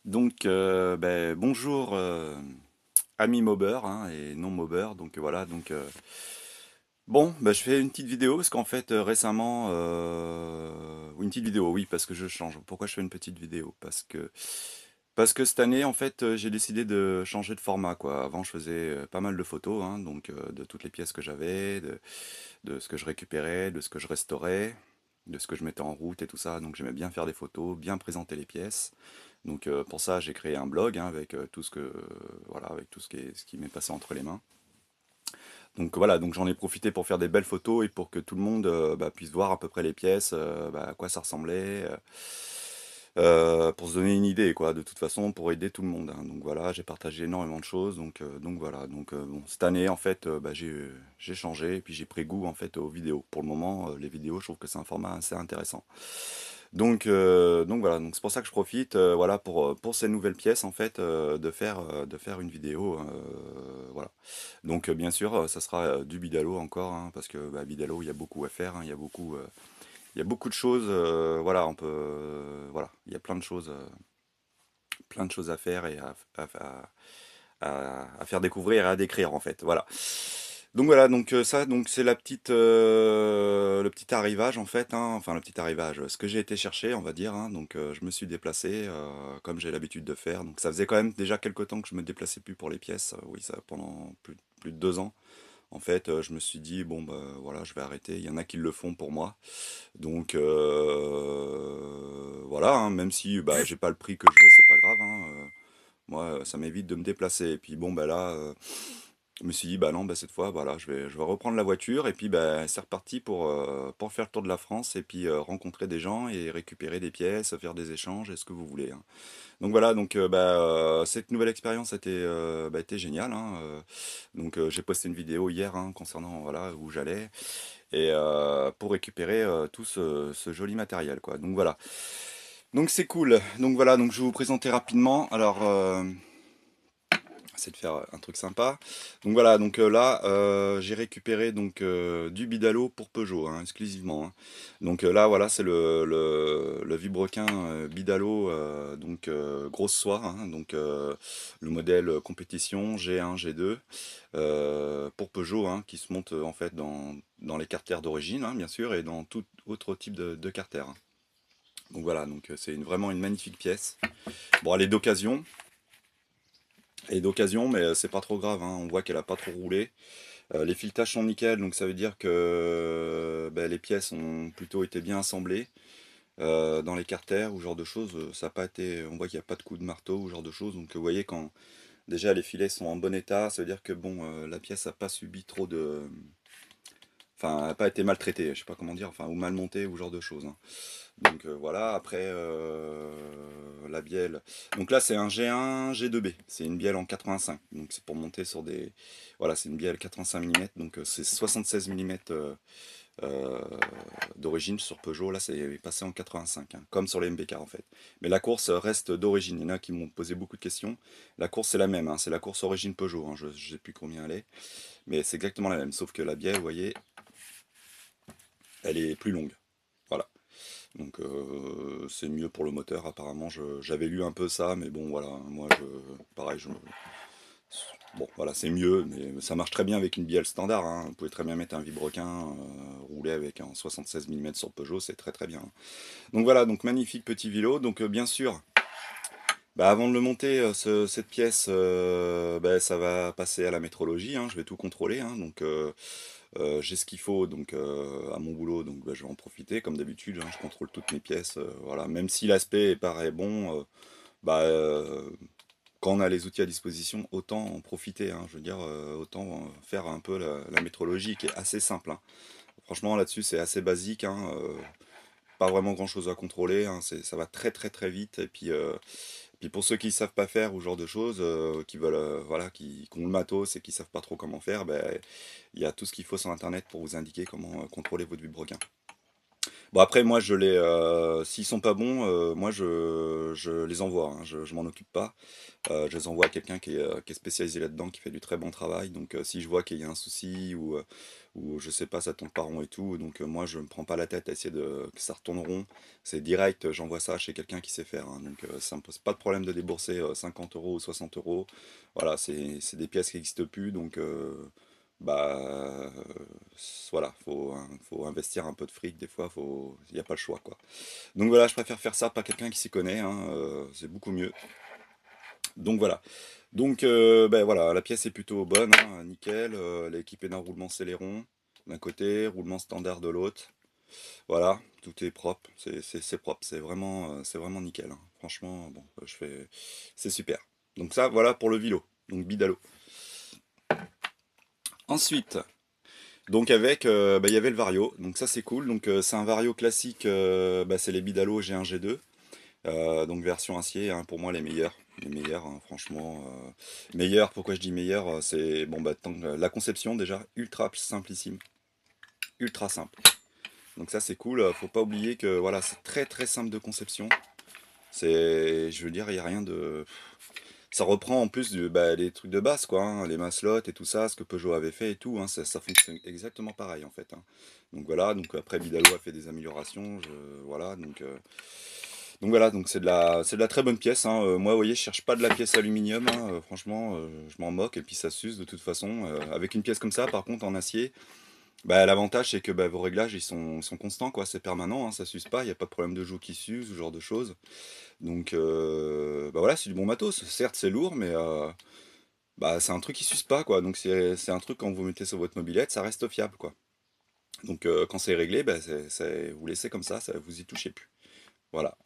Donc, bonjour amis mobeurs hein, et non mobeurs. Donc voilà, je fais une petite vidéo parce qu'en fait récemment, ou une petite vidéo, oui, parce que je change. Pourquoi je fais une petite vidéo? Parce que cette année, en fait, j'ai décidé de changer de format, quoi. Avant, je faisais pas mal de photos, hein, de toutes les pièces que j'avais, de ce que je récupérais, de ce que je restaurais, de ce que je mettais en route et tout ça. Donc j'aimais bien faire des photos, bien présenter les pièces. Donc pour ça, j'ai créé un blog hein, avec tout ce que voilà, avec tout ce qui m'est passé entre les mains. Donc voilà, donc j'en ai profité pour faire des belles photos et pour que tout le monde puisse voir à peu près les pièces, à quoi ça ressemblait, pour se donner une idée quoi. De toute façon, pour aider tout le monde, hein. Donc voilà, j'ai partagé énormément de choses. Donc voilà. Bon, cette année en fait, j'ai changé et puis j'ai pris goût en fait aux vidéos. Pour le moment, les vidéos, je trouve que c'est un format assez intéressant. Donc voilà, donc c'est pour ça que je profite, voilà, pour ces nouvelles pièces en fait, de faire une vidéo, voilà. Donc bien sûr, ça sera du Bidalo encore, hein, parce que Bidalo, il y a beaucoup à faire, hein, il y a beaucoup de choses, voilà, voilà, il y a plein de choses à faire et à faire découvrir et à décrire en fait, voilà. Donc voilà, donc c'est le petit arrivage en fait, hein, enfin le petit arrivage, ce que j'ai été chercher, on va dire, hein. Je me suis déplacé comme j'ai l'habitude de faire. Donc ça faisait quand même déjà quelques temps que je me déplaçais plus pour les pièces. Oui, ça pendant plus de 2 ans. En fait, je me suis dit bon bah voilà, je vais arrêter. Il y en a qui le font pour moi. Voilà, hein, même si j'ai pas le prix que je veux, c'est pas grave, hein. Moi, ça m'évite de me déplacer. Et puis bon bah là. Je me suis dit, bah non, bah cette fois, voilà, je vais reprendre la voiture et puis bah, c'est reparti pour faire le tour de la France et puis rencontrer des gens et récupérer des pièces, faire des échanges et ce que vous voulez, hein. Donc voilà, cette nouvelle expérience était géniale, hein. J'ai posté une vidéo hier hein, concernant voilà, où j'allais et pour récupérer tout ce joli matériel, quoi. Donc voilà. Donc c'est cool. Donc voilà, donc je vais vous présenter rapidement. Alors, c'est de faire un truc sympa. Donc voilà, là, j'ai récupéré du Bidalo pour Peugeot, hein, exclusivement, hein. Là, voilà, c'est le Vibrequin Bidalo, grosse soie, hein, le modèle compétition G1, G2, pour Peugeot, hein, qui se monte en fait dans les carters d'origine, hein, bien sûr, et dans tout autre type de carter, hein. Donc voilà, c'est vraiment une magnifique pièce. Bon, elle est d'occasion, mais c'est pas trop grave, hein. On voit qu'elle a pas trop roulé. Les filetages sont nickel, donc ça veut dire que les pièces ont plutôt été bien assemblées dans les carters ou ce genre de choses. Ça a pas été, on voit qu'il n'y a pas de coup de marteau ou ce genre de choses. Donc vous voyez quand déjà les filets sont en bon état, ça veut dire que bon, la pièce n'a pas subi trop de, enfin, elle n'a pas été maltraitée, je sais pas comment dire, enfin ou mal montée ou ce genre de choses, hein. Voilà, après la bielle. Donc là c'est un G1 G2B, c'est une bielle en 85. Donc c'est pour monter sur des. Voilà, c'est une bielle 85 mm, c'est 76 mm d'origine sur Peugeot. Là c'est passé en 85, hein, comme sur les MBK en fait. Mais la course reste d'origine. Il y en a qui m'ont posé beaucoup de questions. La course c'est la même, hein, c'est la course origine Peugeot, hein. Je ne sais plus combien elle est, mais c'est exactement la même, sauf que la bielle, vous voyez, elle est plus longue. Voilà. C'est mieux pour le moteur apparemment. J'avais lu un peu ça, mais bon voilà, pareil, bon voilà, c'est mieux, mais ça marche très bien avec une bielle standard, hein. Vous pouvez très bien mettre un Vibrequin, rouler avec un 76 mm sur Peugeot, c'est très très bien. Donc voilà, donc magnifique petit vélo. Bien sûr, avant de le monter, cette pièce, ça va passer à la métrologie, hein. Je vais tout contrôler, hein. J'ai ce qu'il faut à mon boulot, je vais en profiter comme d'habitude, hein. Je contrôle toutes mes pièces, voilà. Même si l'aspect paraît bon, bah, euh, quand on a les outils à disposition, autant en profiter, hein. Je veux dire, autant faire un peu la métrologie qui est assez simple, hein. Franchement, là-dessus, c'est assez basique, hein, pas vraiment grand-chose à contrôler, hein. Ça va très très très vite. Puis pour ceux qui ne savent pas faire ou ce genre de choses, qui veulent, voilà, qui ont le matos et qui savent pas trop comment faire, il y a tout ce qu'il faut sur Internet pour vous indiquer comment contrôler votre vibrequin. Bon après moi je les s'ils sont pas bons, moi je les envoie, hein, je m'en occupe pas. Je les envoie à quelqu'un qui est spécialisé là-dedans, qui fait du très bon travail. Donc si je vois qu'il y a un souci ou je sais pas, ça tombe pas rond et tout, donc moi je me prends pas la tête à essayer de que ça retourne rond. C'est direct, j'envoie ça chez quelqu'un qui sait faire, hein. Donc ça me pose pas de problème de débourser 50 euros ou 60 euros. Voilà, c'est des pièces qui n'existent plus, donc bah voilà, faut investir un peu de fric des fois, il n'y a pas le choix quoi. Donc voilà, je préfère faire ça par quelqu'un qui s'y connaît, hein, c'est beaucoup mieux. Donc voilà. Donc ben voilà, la pièce est plutôt bonne, hein, nickel. Elle est équipée d'un roulement céléron d'un côté, roulement standard de l'autre. Voilà, tout est propre, c'est propre, c'est vraiment nickel, hein. Franchement, bon, c'est super. Donc ça, voilà pour le Vilo, donc Bidalo. Ensuite, donc avec, bah, il y avait le Vario, donc ça c'est cool. Donc c'est un Vario classique, bah, c'est les Bidalo G1, G2. Donc version acier, hein, pour moi les meilleurs, hein, franchement, meilleurs. Pourquoi je dis meilleurs, c'est bon bah la conception déjà ultra simplissime, ultra simple. Donc ça c'est cool. Faut pas oublier que voilà c'est très très simple de conception. Je veux dire, il y a rien de, ça reprend en plus bah, les trucs de base quoi, hein, les maslottes et tout ça, ce que Peugeot avait fait et tout, hein, ça fonctionne exactement pareil en fait, hein. Donc voilà, donc après Bidalo a fait des améliorations, voilà donc voilà, donc c'est de la très bonne pièce, hein. Moi, vous voyez, je cherche pas de la pièce aluminium, hein. Franchement, je m'en moque et puis ça s'use de toute façon. Avec une pièce comme ça, par contre, en acier, bah, l'avantage c'est que bah, vos réglages ils sont constants, quoi. C'est permanent, hein, ça s'use pas, il n'y a pas de problème de joue qui s'use, ce genre de choses. Donc bah voilà, c'est du bon matos. Certes, c'est lourd, mais bah, c'est un truc qui s'use pas, quoi. Donc c'est un truc quand vous mettez sur votre mobilette, ça reste fiable, quoi. Donc quand c'est réglé, bah, vous laissez comme ça vous y touchez plus. Voilà,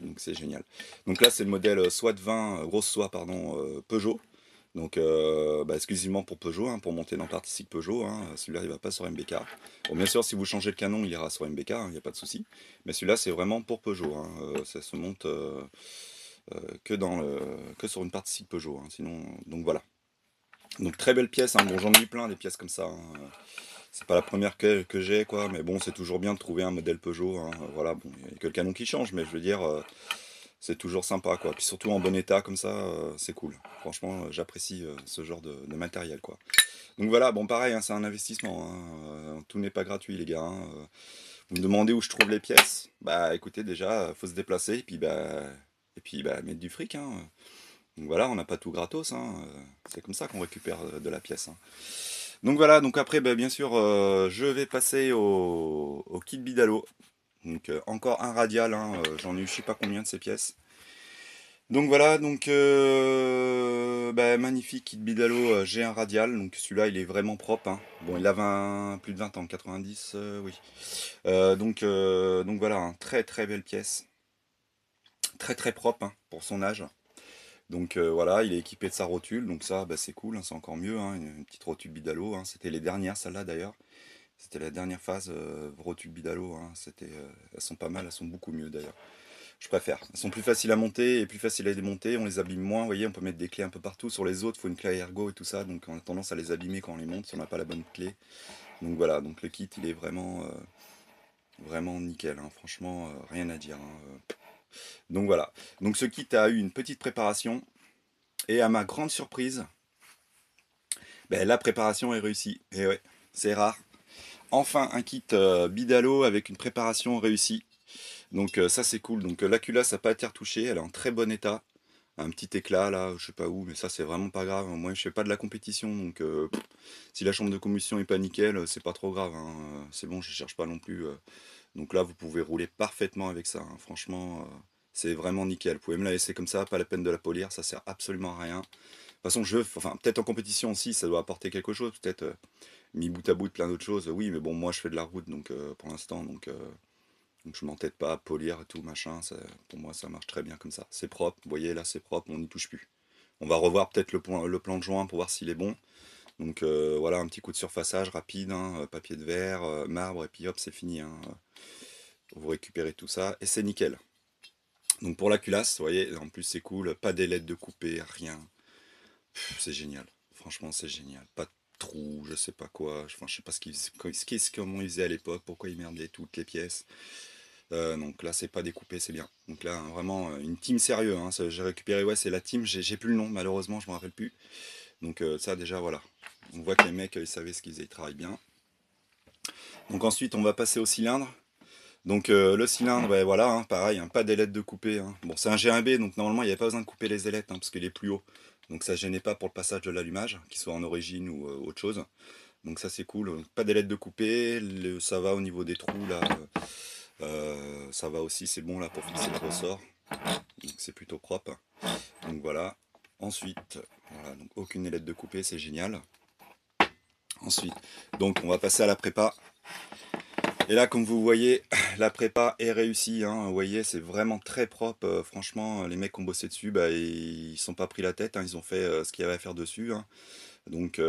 donc c'est génial. Donc là, c'est le modèle SWAT 20, grosse soie, pardon, Peugeot. Donc bah, exclusivement pour Peugeot, hein, pour monter dans le parti cycle Peugeot, hein. Celui-là, il va pas sur MBK. Bon, bien sûr, si vous changez le canon, il ira sur MBK, il n'y a pas de souci. Mais celui-là, c'est vraiment pour Peugeot, hein. Ça se monte que sur une partie cycle Peugeot, hein. Sinon, donc voilà. Donc très belle pièce, hein. Bon, j'en ai eu plein des pièces comme ça, hein. C'est pas la première que j'ai, quoi, mais bon, c'est toujours bien de trouver un modèle Peugeot, hein. Voilà, bon, il n'y a que le canon qui change, mais je veux dire, c'est toujours sympa, quoi. Puis surtout en bon état, comme ça, c'est cool. Franchement, j'apprécie ce genre de matériel, quoi. Donc voilà, bon, pareil, hein, c'est un investissement, hein. Tout n'est pas gratuit, les gars, hein. Vous me demandez où je trouve les pièces? Bah, écoutez, déjà, faut se déplacer, et puis, bah, mettre du fric, hein. Donc voilà, on n'a pas tout gratos, hein. C'est comme ça qu'on récupère de la pièce, hein. Donc voilà, donc après, bah, bien sûr, je vais passer au kit Bidalo. Donc encore un radial, hein, j'en ai eu je sais pas combien de ces pièces. Donc voilà, donc bah, magnifique kit Bidalo, j'ai un radial, donc celui-là il est vraiment propre, hein. Bon, il a plus de 20 ans, 90, oui. Donc voilà, hein, très très belle pièce, très très propre, hein, pour son âge. Donc voilà, il est équipé de sa rotule, donc ça bah, c'est cool, hein, c'est encore mieux, hein, une petite rotule Bidalo, hein. C'était les dernières celles-là d'ailleurs. C'était la dernière phase rotule Bidalo, hein. Elles sont pas mal, elles sont beaucoup mieux d'ailleurs. Je préfère. Elles sont plus faciles à monter et plus faciles à démonter. On les abîme moins. Vous voyez, on peut mettre des clés un peu partout. Sur les autres, il faut une clé ergo et tout ça. Donc on a tendance à les abîmer quand on les monte si on n'a pas la bonne clé. Donc voilà, donc le kit il est vraiment nickel, hein. Franchement, rien à dire, hein. Donc voilà. Donc ce kit a eu une petite préparation. Et à ma grande surprise, ben, la préparation est réussie. Et ouais, c'est rare. Enfin un kit Bidalo avec une préparation réussie. Donc ça c'est cool. Donc la culasse n'a pas été retouchée, elle est en très bon état. Un petit éclat là, je sais pas où, mais ça c'est vraiment pas grave. Moi je fais pas de la compétition, donc si la chambre de combustion est pas nickel, c'est pas trop grave, hein. C'est bon, je cherche pas non plus. Donc là vous pouvez rouler parfaitement avec ça, hein. Franchement, c'est vraiment nickel. Vous pouvez me la laisser comme ça, pas la peine de la polir, ça sert absolument à rien. De toute façon, enfin peut-être en compétition aussi, ça doit apporter quelque chose, peut-être mis bout à bout de plein d'autres choses. Oui, mais bon, moi je fais de la route, donc pour l'instant, donc je m'entête pas à polir et tout, machin. Pour moi, ça marche très bien comme ça. C'est propre, vous voyez, là c'est propre, on n'y touche plus. On va revoir peut-être le plan de joint pour voir s'il est bon. Donc voilà, un petit coup de surfaçage rapide, hein, papier de verre, marbre, et puis hop, c'est fini, hein. Vous récupérez tout ça, et c'est nickel. Donc pour la culasse, vous voyez, en plus c'est cool, pas d'ailette de couper, rien. C'est génial. Franchement, c'est génial. trous, je sais pas quoi. Enfin, je sais pas comment ils faisaient à l'époque, pourquoi ils merdaient toutes les pièces. Donc là, c'est pas découpé, c'est bien. Donc là, vraiment, une team sérieux, hein. J'ai récupéré, ouais, c'est la team, j'ai plus le nom, malheureusement, je me rappelle plus. Donc ça, déjà, voilà. On voit que les mecs, ils savaient ce qu'ils faisaient, ils travaillent bien. Donc ensuite, on va passer au cylindre. Donc le cylindre, ben voilà, hein, pareil, hein, pas d'ailettes de couper, hein. Bon, c'est un G1B, donc normalement, il n'y avait pas besoin de couper les ailettes, hein, parce qu'il est plus haut. Donc ça gênait pas pour le passage de l'allumage, qu'il soit en origine ou autre chose. Donc ça, c'est cool. Pas d'ailettes de couper, ça va au niveau des trous, là. Ça va aussi, c'est bon, là, pour fixer le ressort. Donc c'est plutôt propre. Donc voilà. Ensuite, voilà, donc aucune ailette de couper, c'est génial. Ensuite, donc on va passer à la prépa. Et là, comme vous voyez, la prépa est réussie, hein. Vous voyez, c'est vraiment très propre. Franchement, les mecs qui ont bossé dessus, bah, ils sont pas pris la tête, hein. Ils ont fait ce qu'il y avait à faire dessus, hein. Donc,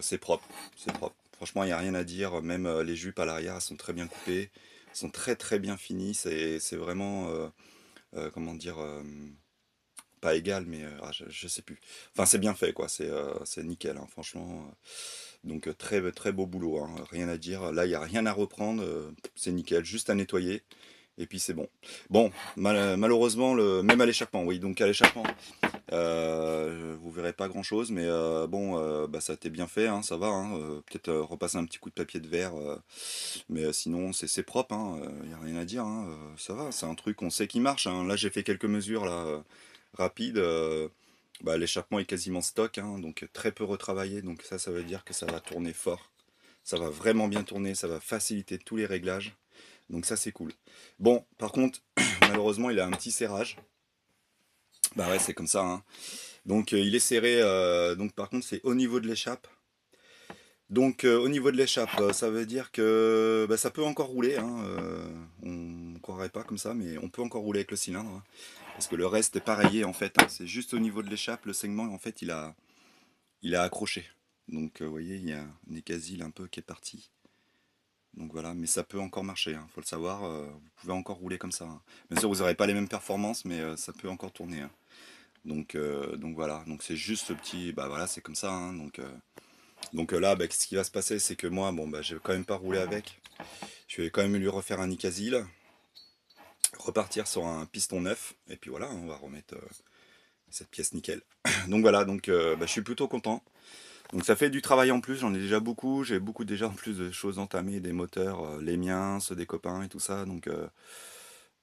c'est propre. C'est propre. Franchement, il n'y a rien à dire. Même les jupes à l'arrière, elles sont très bien coupées. Elles sont très très bien finies. C'est vraiment, comment dire, pas égal, mais je sais plus. Enfin, c'est bien fait, quoi. C'est nickel, hein, franchement. Donc très très beau boulot, hein, rien à dire. Là, il n'y a rien à reprendre, c'est nickel, juste à nettoyer. Et puis c'est bon. Bon, malheureusement, même à l'échappement, oui, donc à l'échappement, vous verrez pas grand-chose, mais bon, bah, ça a été bien fait, hein, ça va, hein, peut-être repasser un petit coup de papier de verre, mais sinon c'est propre, hein, il n'y a rien à dire, hein, ça va, c'est un truc, on sait qui marche, hein. Là, j'ai fait quelques mesures là, rapides. Bah, l'échappement est quasiment stock, hein, donc très peu retravaillé, donc ça veut dire que ça va tourner fort. Ça va vraiment bien tourner, ça va faciliter tous les réglages. Donc ça c'est cool. Bon, par contre, malheureusement il a un petit serrage. Bah ouais, c'est comme ça, hein. Donc il est serré, donc par contre c'est au niveau de l'échappe. Donc au niveau de l'échappe, ça veut dire que bah, ça peut encore rouler, hein, on ne croirait pas comme ça, mais on peut encore rouler avec le cylindre, hein. Parce que le reste est pareillé en fait, hein. C'est juste au niveau de l'échappe, le segment en fait il a accroché. Donc vous voyez, il y a un écasil un peu qui est parti. Donc voilà, mais ça peut encore marcher, hein, faut le savoir, vous pouvez encore rouler comme ça, hein. Bien sûr, vous n'aurez pas les mêmes performances, mais ça peut encore tourner, hein. Donc voilà, donc c'est juste ce petit, bah voilà, c'est comme ça, hein. Donc là, bah, ce qui va se passer, c'est que moi, bon, bah, je vais quand même pas rouler avec. Je vais quand même lui refaire un Nicasil, repartir sur un piston neuf, et puis voilà, on va remettre cette pièce nickel. Donc voilà, donc bah, je suis plutôt content. Donc ça fait du travail en plus, j'en ai déjà beaucoup, j'ai beaucoup déjà en plus de choses entamées, des moteurs, les miens, ceux des copains et tout ça, donc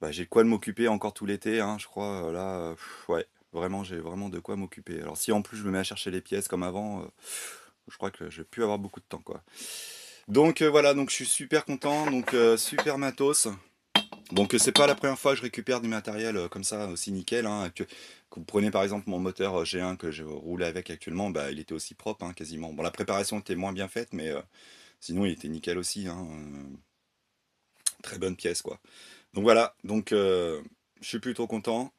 bah, j'ai de quoi de m'occuper encore tout l'été, hein, je crois, là, ouais, vraiment, j'ai vraiment de quoi m'occuper. Alors si en plus je me mets à chercher les pièces comme avant, je crois que je vais plus avoir beaucoup de temps, quoi. Donc voilà, donc je suis super content, donc super matos. Donc c'est pas la première fois que je récupère du matériel comme ça aussi nickel, hein, que vous prenez par exemple mon moteur G1 que je roule avec actuellement, bah il était aussi propre, hein, quasiment. Bon, la préparation était moins bien faite, mais sinon il était nickel aussi, hein, très bonne pièce, quoi. Donc voilà, donc je suis plutôt content.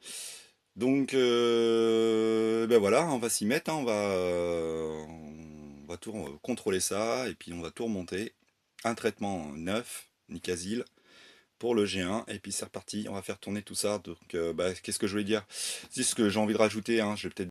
Donc ben voilà, on va s'y mettre, hein, on va tout contrôler ça et puis on va tout remonter. Un traitement neuf, Nicasil pour le G1 et puis c'est reparti, on va faire tourner tout ça. Donc bah, qu'est-ce que je voulais dire? C'est ce que j'ai envie de rajouter, hein, je vais peut-être